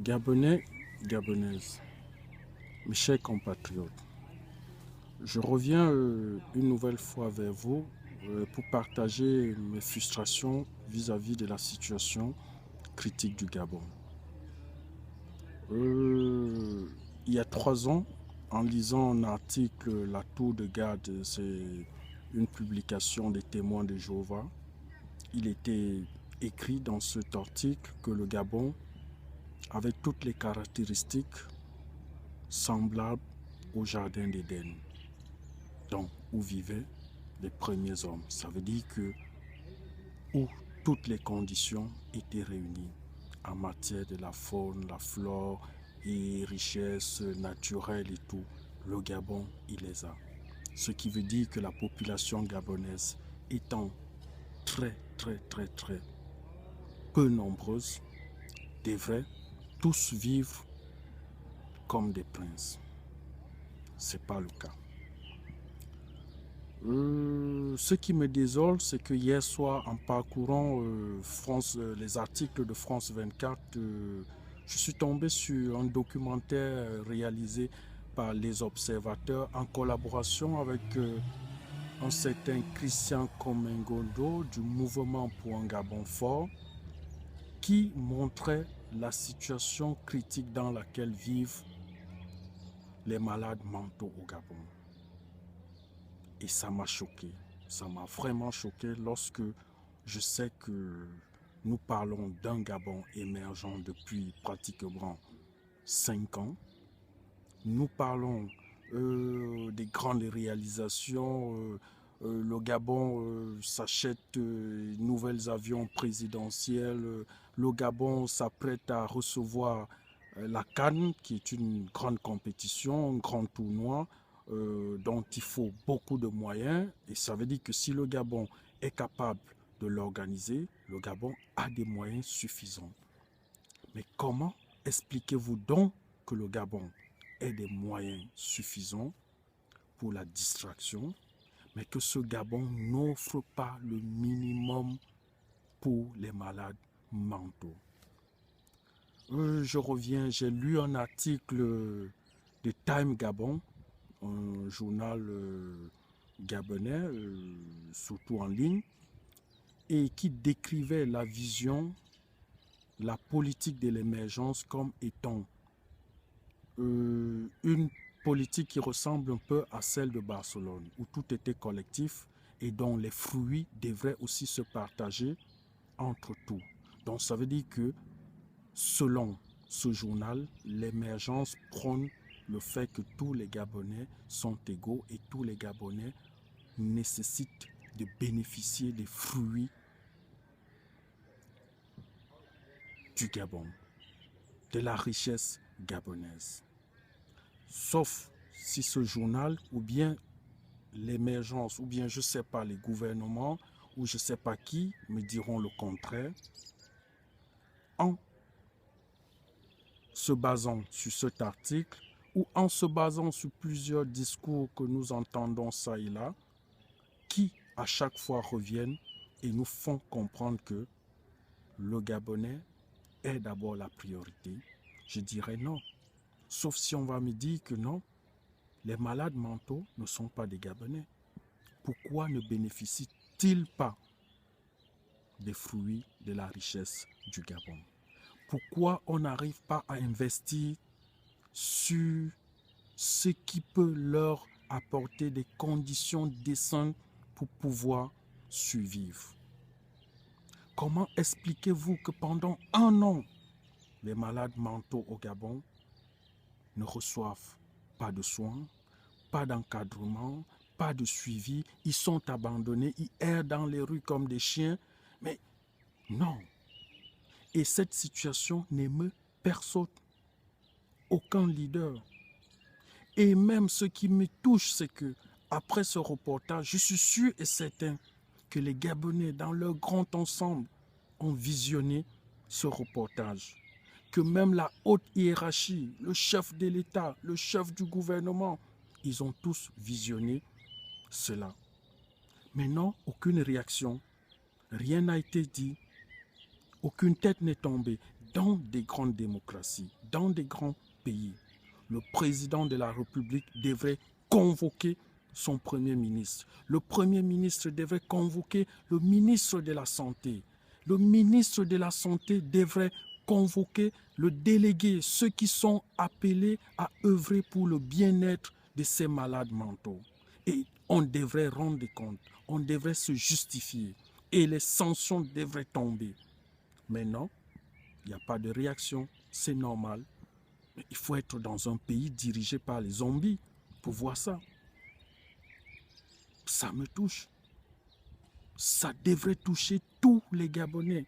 Gabonais, Gabonaises, mes chers compatriotes, je reviens une nouvelle fois vers vous pour partager mes frustrations vis-à-vis de la situation critique du Gabon. Euh, il y a 3 ans, en lisant un article, La Tour de Garde, c'est une publication des témoins de Jéhovah, il était écrit dans cet article que le Gabon avait toutes les caractéristiques semblables au jardin d'Éden, donc où vivaient les premiers hommes. Ça veut dire que où toutes les conditions étaient réunies en matière de la faune, la flore et richesses naturelles et tout, le Gabon, il les a. Ce qui veut dire que la population gabonaise étant très peu nombreuse, devrait tous vivre comme des princes. Ce n'est pas le cas. Ce qui me désole, c'est que hier soir, en parcourant les articles de France 24, je suis tombé sur un documentaire réalisé par les observateurs en collaboration avec un certain Christian Komengondo du mouvement pour un Gabon fort, qui montrait la situation critique dans laquelle vivent les malades mentaux au Gabon. Et ça m'a choqué, ça m'a vraiment choqué lorsque je sais que nous parlons d'un Gabon émergent depuis pratiquement 5 ans. Nous parlons des grandes réalisations. Le Gabon s'achète nouveaux avions présidentiels. Le Gabon s'apprête à recevoir la CAN, qui est une grande compétition, un grand tournoi dont il faut beaucoup de moyens. Et ça veut dire que si le Gabon est capable de l'organiser, le Gabon a des moyens suffisants. Mais comment expliquez-vous donc que le Gabon ait des moyens suffisants pour la distraction, mais que ce Gabon n'offre pas le minimum pour les malades mentaux? Je reviens, j'ai lu un article de Time Gabon, un journal gabonais, surtout en ligne, et qui décrivait la vision, la politique de l'émergence comme étant une politique qui ressemble un peu à celle de Barcelone, où tout était collectif et dont les fruits devraient aussi se partager entre tous. Donc ça veut dire que, selon ce journal, l'émergence prône le fait que tous les Gabonais sont égaux et tous les Gabonais nécessitent de bénéficier des fruits du Gabon, de la richesse gabonaise. Sauf si ce journal, ou bien l'émergence, ou bien je ne sais pas, les gouvernements, ou je ne sais pas qui, me diront le contraire, en se basant sur cet article, ou en se basant sur plusieurs discours que nous entendons ça et là, qui à chaque fois reviennent et nous font comprendre que le Gabonais est d'abord la priorité. Je dirais non. Sauf si on va me dire que non, les malades mentaux ne sont pas des Gabonais. Pourquoi ne bénéficient-ils pas des fruits de la richesse du Gabon? Pourquoi on n'arrive pas à investir sur ce qui peut leur apporter des conditions décentes pour pouvoir survivre? Comment expliquez-vous que pendant 1 an, les malades mentaux au Gabon ne reçoivent pas de soins, pas d'encadrement, pas de suivi, ils sont abandonnés, ils errent dans les rues comme des chiens, mais non. Et cette situation n'émeut personne, aucun leader. Et même ce qui me touche, c'est que après ce reportage, je suis sûr et certain que les Gabonais, dans leur grand ensemble, ont visionné ce reportage. Que même la haute hiérarchie, le chef de l'État, le chef du gouvernement, ils ont tous visionné cela. Mais non, aucune réaction, rien n'a été dit, aucune tête n'est tombée. dans des grandes démocraties, dans des grands pays, le président de la République devrait convoquer son premier ministre. Le premier ministre devrait convoquer le ministre de la Santé. Le ministre de la Santé devrait convoquer le délégué, ceux qui sont appelés à œuvrer pour le bien-être de ces malades mentaux. Et on devrait rendre compte, on devrait se justifier et les sanctions devraient tomber. Mais non, il n'y a pas de réaction, c'est normal. Mais il faut être dans un pays dirigé par les zombies pour voir ça. Ça me touche. Ça devrait toucher tous les Gabonais.